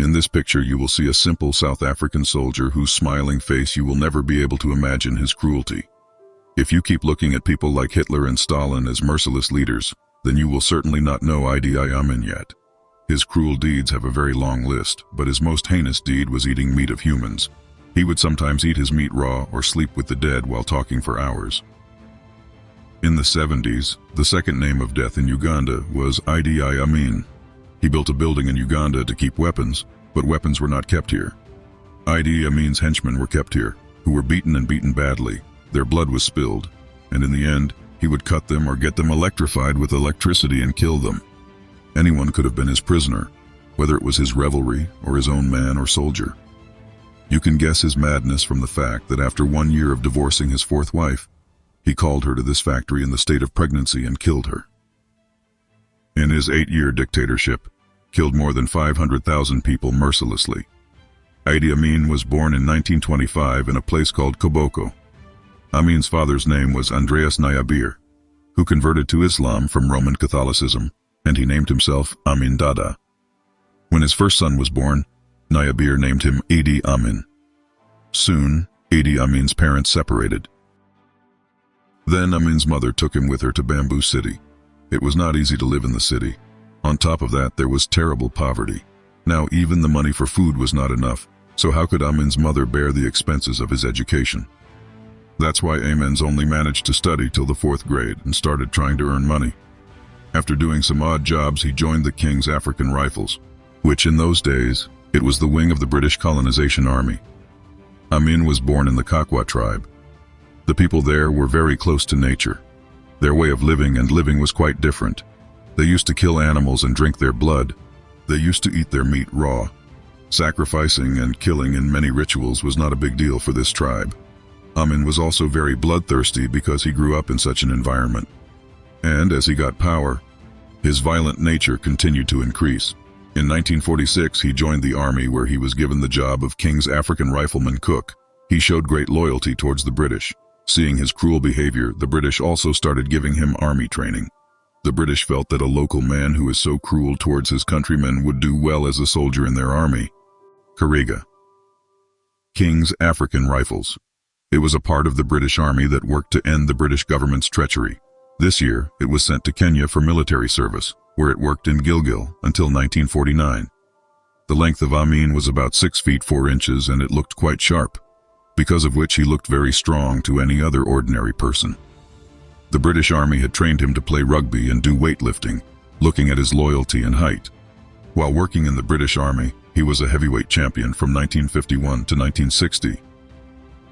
In this picture you will see a simple South African soldier whose smiling face you will never be able to imagine his cruelty. If you keep looking at people like Hitler and Stalin as merciless leaders, then you will certainly not know Idi Amin yet. His cruel deeds have a very long list, but his most heinous deed was eating meat of humans. He would sometimes eat his meat raw or sleep with the dead while talking for hours. In the 70s, the second name of death in Uganda was Idi Amin. He built a building in Uganda to keep weapons, but weapons were not kept here. Idi Amin's henchmen were kept here, who were beaten and beaten badly. Their blood was spilled, and in the end, he would cut them or get them electrified with electricity and kill them. Anyone could have been his prisoner, whether it was his revelry or his own man or soldier. You can guess his madness from the fact that after 1 year of divorcing his fourth wife, he called her to this factory in the state of pregnancy and killed her. In his 8-year dictatorship, killed more than 500,000 people mercilessly. Idi Amin was born in 1925 in a place called Koboko. Amin's father's name was Andreas Nyabir, who converted to Islam from Roman Catholicism, and he named himself Amin Dada. When his first son was born, Nyabir named him Idi Amin. Soon, Idi Amin's parents separated. Then Amin's mother took him with her to Bamboo City. It was not easy to live in the city. On top of that, there was terrible poverty. Now even the money for food was not enough, so how could Amin's mother bear the expenses of his education? That's why Amin's only managed to study till the 4th grade and started trying to earn money. After doing some odd jobs, he joined the King's African Rifles, which in those days, it was the wing of the British colonization army. Amin was born in the Kakwa tribe. The people there were very close to nature. Their way of living was quite different. They used to kill animals and drink their blood. They used to eat their meat raw. Sacrificing and killing in many rituals was not a big deal for this tribe. Amin was also very bloodthirsty because he grew up in such an environment. And as he got power, his violent nature continued to increase. In 1946, he joined the army where he was given the job of King's African Rifleman cook. He showed great loyalty towards the British. Seeing his cruel behavior, the British also started giving him army training. The British felt that a local man who is so cruel towards his countrymen would do well as a soldier in their army. Kariga. King's African Rifles. It was a part of the British Army that worked to end the British government's treachery. This year, it was sent to Kenya for military service, where it worked in Gilgil until 1949. The length of Amin was about 6 feet 4 inches and it looked quite sharp, because of which he looked very strong to any other ordinary person. The British Army had trained him to play rugby and do weightlifting, looking at his loyalty and height. While working in the British Army, he was a heavyweight champion from 1951 to 1960.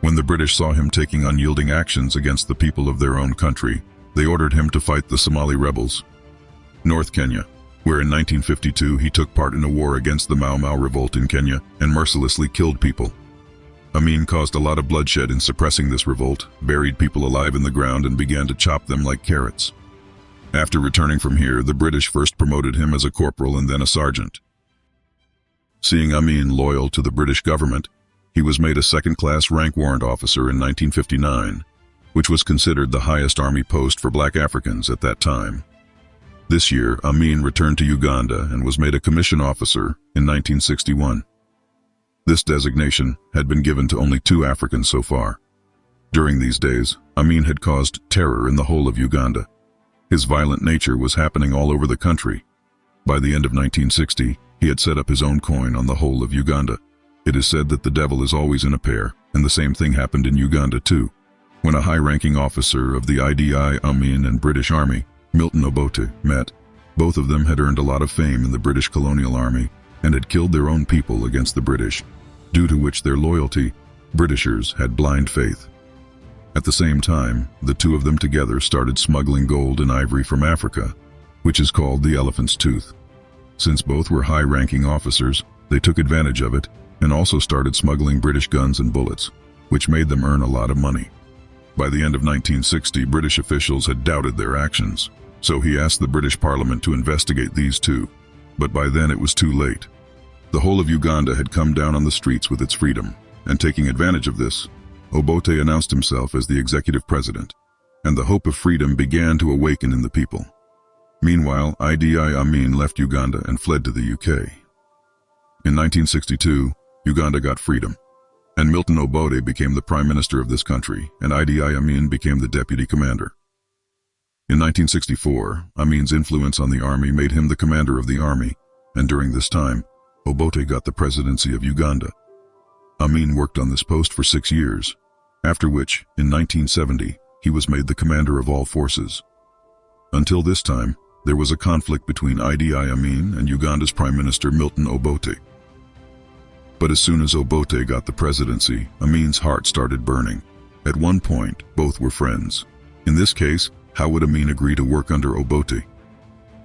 When the British saw him taking unyielding actions against the people of their own country, they ordered him to fight the Somali rebels. North Kenya, where in 1952 he took part in a war against the Mau Mau revolt in Kenya and mercilessly killed people. Amin caused a lot of bloodshed in suppressing this revolt, buried people alive in the ground and began to chop them like carrots. After returning from here, the British first promoted him as a corporal and then a sergeant. Seeing Amin loyal to the British government, he was made a second-class rank warrant officer in 1959, which was considered the highest army post for black Africans at that time. This year, Amin returned to Uganda and was made a commission officer in 1961. This designation had been given to only 2 Africans so far. During these days, Amin had caused terror in the whole of Uganda. His violent nature was happening all over the country. By the end of 1960, he had set up his own coin on the whole of Uganda. It is said that the devil is always in a pair, and the same thing happened in Uganda too. When a high-ranking officer of the Idi Amin and British Army, Milton Obote, met, both of them had earned a lot of fame in the British Colonial Army and had killed their own people against the British, due to which their loyalty, Britishers had blind faith. At the same time, the two of them together started smuggling gold and ivory from Africa, which is called the elephant's tooth. Since both were high-ranking officers, they took advantage of it and also started smuggling British guns and bullets, which made them earn a lot of money. By the end of 1960, British officials had doubted their actions, so he asked the British Parliament to investigate these two, but by then it was too late. The whole of Uganda had come down on the streets with its freedom, and taking advantage of this, Obote announced himself as the executive president, and the hope of freedom began to awaken in the people. Meanwhile, Idi Amin left Uganda and fled to the UK. In 1962, Uganda got freedom, and Milton Obote became the prime minister of this country, and Idi Amin became the deputy commander. In 1964, Amin's influence on the army made him the commander of the army, and during this time, Obote got the presidency of Uganda. Amin worked on this post for 6 years, after which, in 1970, he was made the commander of all forces. Until this time, there was a conflict between Idi Amin and Uganda's Prime Minister Milton Obote. But as soon as Obote got the presidency, Amin's heart started burning. At one point, both were friends. In this case, how would Amin agree to work under Obote?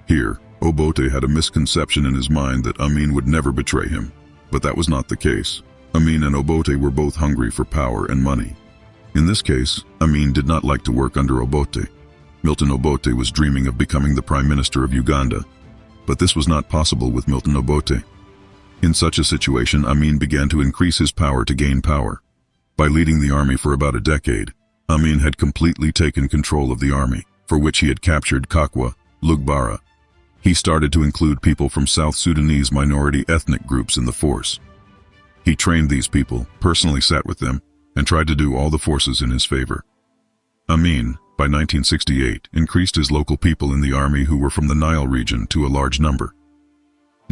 Here, Obote had a misconception in his mind that Amin would never betray him, but that was not the case. Amin and Obote were both hungry for power and money. In this case, Amin did not like to work under Obote. Milton Obote was dreaming of becoming the Prime Minister of Uganda, but this was not possible with Milton Obote. In such a situation, Amin began to increase his power to gain power. By leading the army for about a decade, Amin had completely taken control of the army, for which he had captured Kakwa, Lugbara. He started to include people from South Sudanese minority ethnic groups in the force. He trained these people, personally sat with them, and tried to do all the forces in his favor. Amin, by 1968, increased his local people in the army who were from the Nile region to a large number.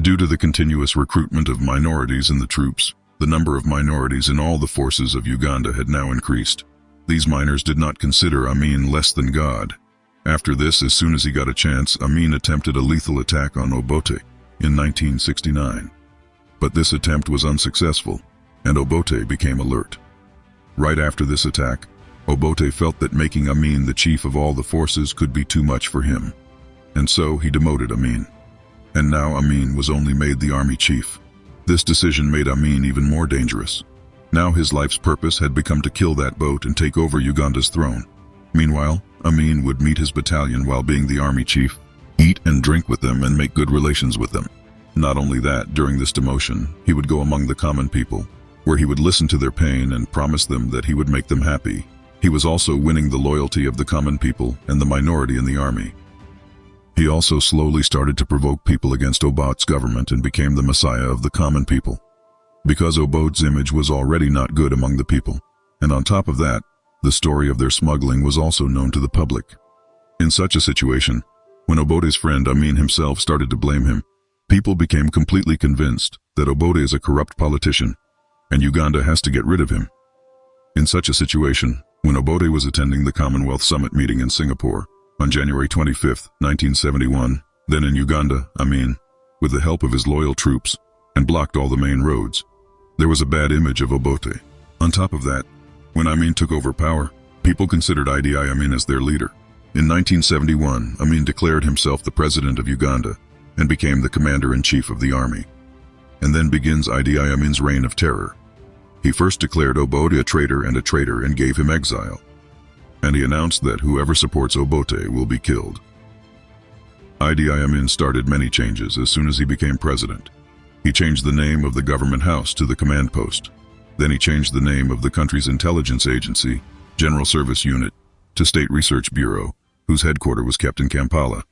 Due to the continuous recruitment of minorities in the troops, the number of minorities in all the forces of Uganda had now increased. These minors did not consider Amin less than God. After this, as soon as he got a chance, Amin attempted a lethal attack on Obote in 1969. But this attempt was unsuccessful, and Obote became alert. Right after this attack, Obote felt that making Amin the chief of all the forces could be too much for him, and so he demoted Amin. And now Amin was only made the army chief. This decision made Amin even more dangerous. Now his life's purpose had become to kill that boat and take over Uganda's throne. Meanwhile, Amin would meet his battalion while being the army chief, eat and drink with them and make good relations with them. Not only that, during this demotion, he would go among the common people, where he would listen to their pain and promise them that he would make them happy. He was also winning the loyalty of the common people and the minority in the army. He also slowly started to provoke people against Obote's government and became the messiah of the common people. Because Obote's image was already not good among the people, and on top of that, the story of their smuggling was also known to the public. In such a situation, when Obote's friend Amin himself started to blame him, people became completely convinced that Obote is a corrupt politician, and Uganda has to get rid of him. In such a situation, when Obote was attending the Commonwealth Summit meeting in Singapore, on January 25, 1971, then in Uganda, Amin, with the help of his loyal troops, and blocked all the main roads. There was a bad image of Obote. On top of that, when Amin took over power, people considered Idi Amin as their leader. In 1971, Amin declared himself the president of Uganda and became the commander-in-chief of the army. And then begins Idi Amin's reign of terror. He first declared Obote a traitor and gave him exile. And he announced that whoever supports Obote will be killed. Idi Amin started many changes as soon as he became president. He changed the name of the government house to the command post. Then he changed the name of the country's intelligence agency, General Service Unit, to State Research Bureau, whose headquarters was kept in Kampala,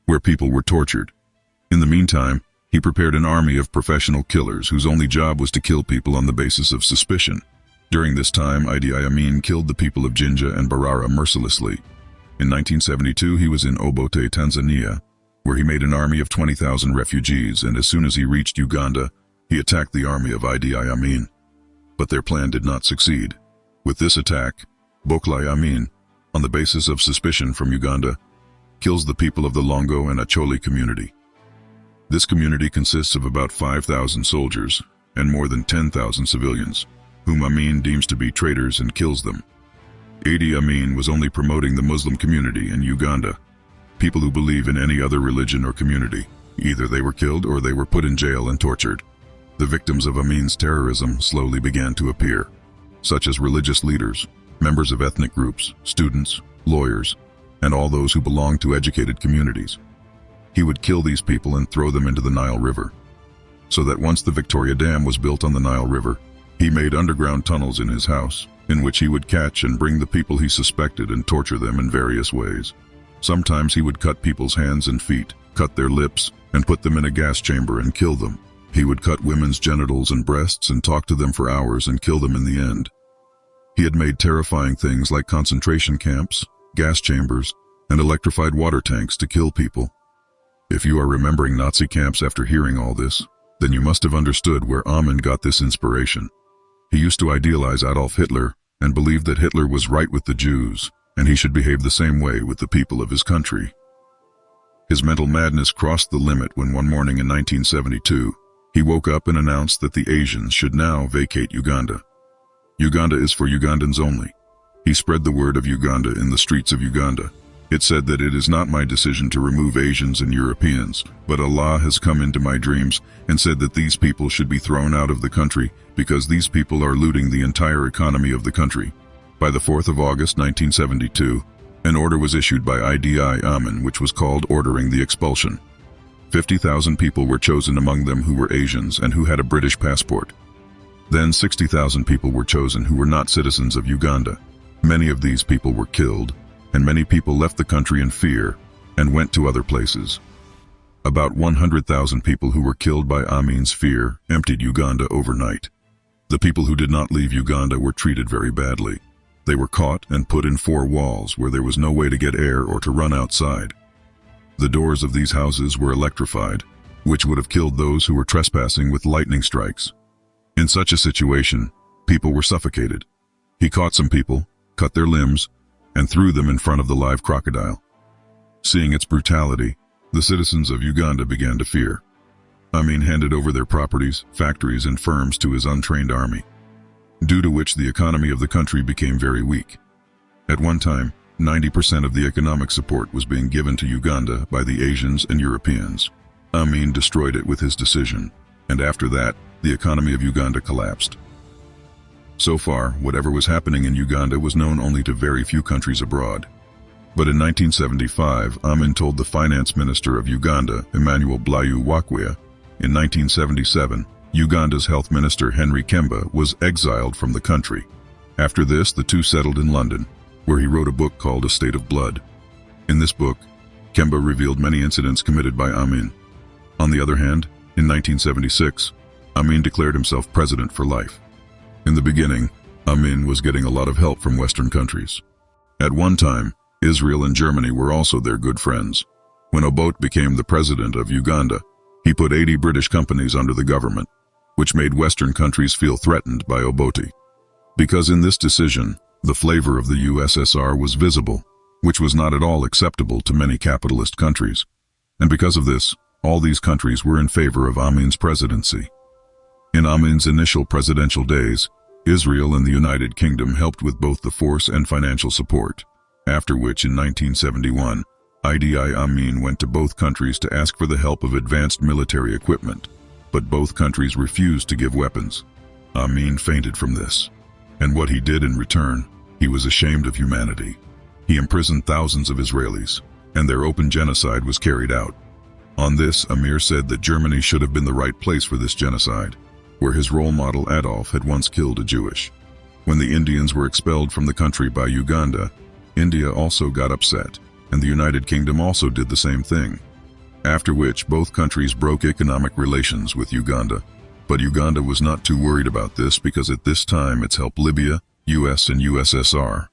where people were tortured. In the meantime, he prepared an army of professional killers whose only job was to kill people on the basis of suspicion. During this time, Idi Amin killed the people of Jinja and Barara mercilessly. In 1972, he was in Obote, Tanzania, where he made an army of 20,000 refugees, and as soon as he reached Uganda, he attacked the army of Idi Amin. But their plan did not succeed. With this attack, Idi Amin, on the basis of suspicion from Uganda, kills the people of the Longo and Acholi community. This community consists of about 5,000 soldiers and more than 10,000 civilians, whom Amin deems to be traitors and kills them. Idi Amin was only promoting the Muslim community in Uganda. People who believe in any other religion or community, either they were killed or they were put in jail and tortured. The victims of Amin's terrorism slowly began to appear, such as religious leaders, members of ethnic groups, students, lawyers, and all those who belonged to educated communities. He would kill these people and throw them into the Nile River. So that once the Victoria Dam was built on the Nile River, he made underground tunnels in his house, in which he would catch and bring the people he suspected and torture them in various ways. Sometimes he would cut people's hands and feet, cut their lips, and put them in a gas chamber and kill them. He would cut women's genitals and breasts and talk to them for hours and kill them in the end. He had made terrifying things like concentration camps, gas chambers, and electrified water tanks to kill people. If you are remembering Nazi camps after hearing all this, then you must have understood where Amin got this inspiration. He used to idealize Adolf Hitler and believed that Hitler was right with the Jews, and he should behave the same way with the people of his country. His mental madness crossed the limit when one morning in 1972, he woke up and announced that the Asians should now vacate Uganda. Uganda is for Ugandans only. He spread the word of Uganda in the streets of Uganda. It said that it is not my decision to remove Asians and Europeans, but Allah has come into my dreams and said that these people should be thrown out of the country because these people are looting the entire economy of the country. By the 4th of August 1972, an order was issued by Idi Amin which was called ordering the expulsion. 50,000 people were chosen, among them who were Asians and who had a British passport. Then 60,000 people were chosen who were not citizens of Uganda. Many of these people were killed, and many people left the country in fear and went to other places. About 100,000 people who were killed by Amin's fear emptied Uganda overnight. The people who did not leave Uganda were treated very badly. They were caught and put in 4 walls where there was no way to get air or to run outside. The doors of these houses were electrified, which would have killed those who were trespassing with lightning strikes. In such a situation, people were suffocated. He caught some people, cut their limbs, and threw them in front of the live crocodile. Seeing its brutality, the citizens of Uganda began to fear. Amin handed over their properties, factories, and firms to his untrained army, due to which the economy of the country became very weak. At one time, 90% of the economic support was being given to Uganda by the Asians and Europeans. Amin destroyed it with his decision, and after that, the economy of Uganda collapsed. So far, whatever was happening in Uganda was known only to very few countries abroad. But in 1975, Amin told the finance minister of Uganda, Emmanuel Blayu Wakwia, in 1977, Uganda's health minister Henry Kemba was exiled from the country. After this, the two settled in London, where he wrote a book called A State of Blood. In this book, Kemba revealed many incidents committed by Amin. On the other hand, in 1976, Amin declared himself president for life. In the beginning, Amin was getting a lot of help from Western countries. At one time, Israel and Germany were also their good friends. When Obote became the president of Uganda, he put 80 British companies under the government, which made Western countries feel threatened by Obote. Because in this decision, the flavor of the USSR was visible, which was not at all acceptable to many capitalist countries. And because of this, all these countries were in favor of Amin's presidency. In Amin's initial presidential days, Israel and the United Kingdom helped with both the force and financial support, after which in 1971, Idi Amin went to both countries to ask for the help of advanced military equipment, but both countries refused to give weapons. Amin fainted from this, and what he did in return, he was ashamed of humanity. He imprisoned thousands of Israelis, and their open genocide was carried out. On this, Amir said that Germany should have been the right place for this genocide, where his role model Adolf had once killed a Jewish. When the Indians were expelled from the country by Uganda, India also got upset, and the United Kingdom also did the same thing. After which, both countries broke economic relations with Uganda. But Uganda was not too worried about this because at this time it's helped Libya, US and USSR.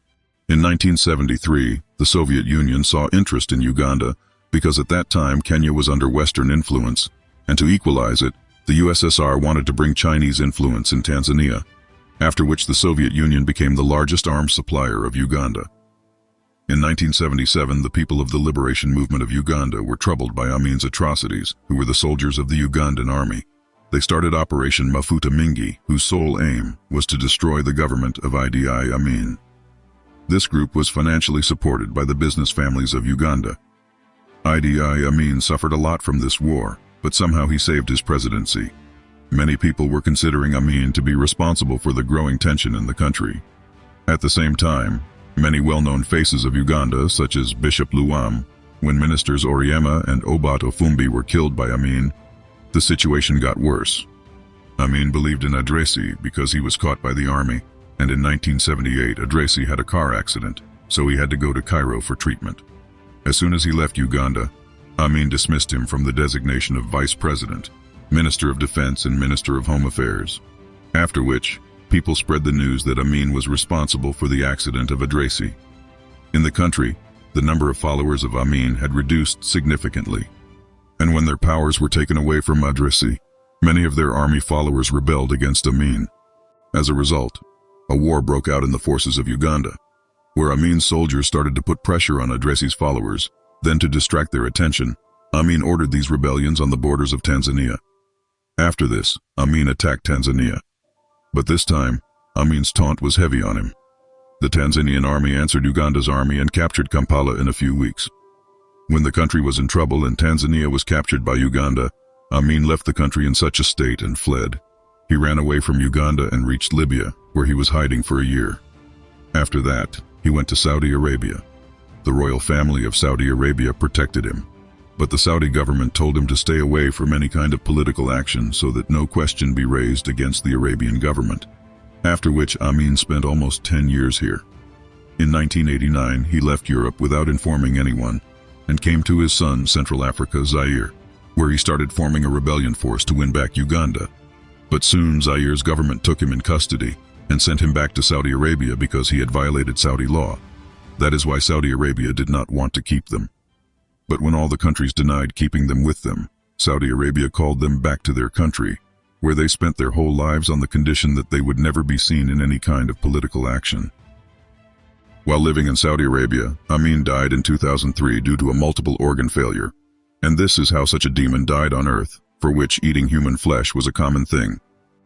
In 1973, the Soviet Union saw interest in Uganda because at that time Kenya was under Western influence, and to equalize it, the USSR wanted to bring Chinese influence in Tanzania, after which the Soviet Union became the largest arms supplier of Uganda. In 1977, the people of the liberation movement of Uganda were troubled by Amin's atrocities, who were the soldiers of the Ugandan army. They started Operation Mafuta Mingi, whose sole aim was to destroy the government of Idi Amin. This group was financially supported by the business families of Uganda. Idi Amin suffered a lot from this war, but somehow he saved his presidency. Many people were considering Amin to be responsible for the growing tension in the country. At the same time, many well-known faces of Uganda, such as Bishop Luam, when ministers Oriema and Obat Ofumbi were killed by Amin, the situation got worse. Amin believed in Adresi because he was caught by the army, and in 1978 Adresi had a car accident, so he had to go to Cairo for treatment. As soon as he left Uganda, Amin dismissed him from the designation of vice president, Minister of Defense and Minister of Home Affairs. After which, people spread the news that Amin was responsible for the accident of Adrasi. In the country, the number of followers of Amin had reduced significantly. And when their powers were taken away from Adrasi, many of their army followers rebelled against Amin. As a result, a war broke out in the forces of Uganda, where Amin's soldiers started to put pressure on Adrasi's followers. Then, to distract their attention, Amin ordered these rebellions on the borders of Tanzania. After this, Amin attacked Tanzania. But this time, Amin's taunt was heavy on him. The Tanzanian army answered Uganda's army and captured Kampala in a few weeks. When the country was in trouble and Tanzania was captured by Uganda, Amin left the country in such a state and fled. He ran away from Uganda and reached Libya, where he was hiding for a year. After that, he went to Saudi Arabia. The royal family of Saudi Arabia protected him, but the Saudi government told him to stay away from any kind of political action so that no question be raised against the Arabian government. After which Amin spent almost 10 years here. In 1989, he left Europe without informing anyone and came to his son, Central Africa, Zaire, where he started forming a rebellion force to win back Uganda. But soon Zaire's government took him in custody and sent him back to Saudi Arabia because he had violated Saudi law. That is why Saudi Arabia did not want to keep them. But when all the countries denied keeping them with them, Saudi Arabia called them back to their country, where they spent their whole lives on the condition that they would never be seen in any kind of political action. While living in Saudi Arabia, Amin died in 2003 due to a multiple organ failure. And this is how such a demon died on earth, for which eating human flesh was a common thing.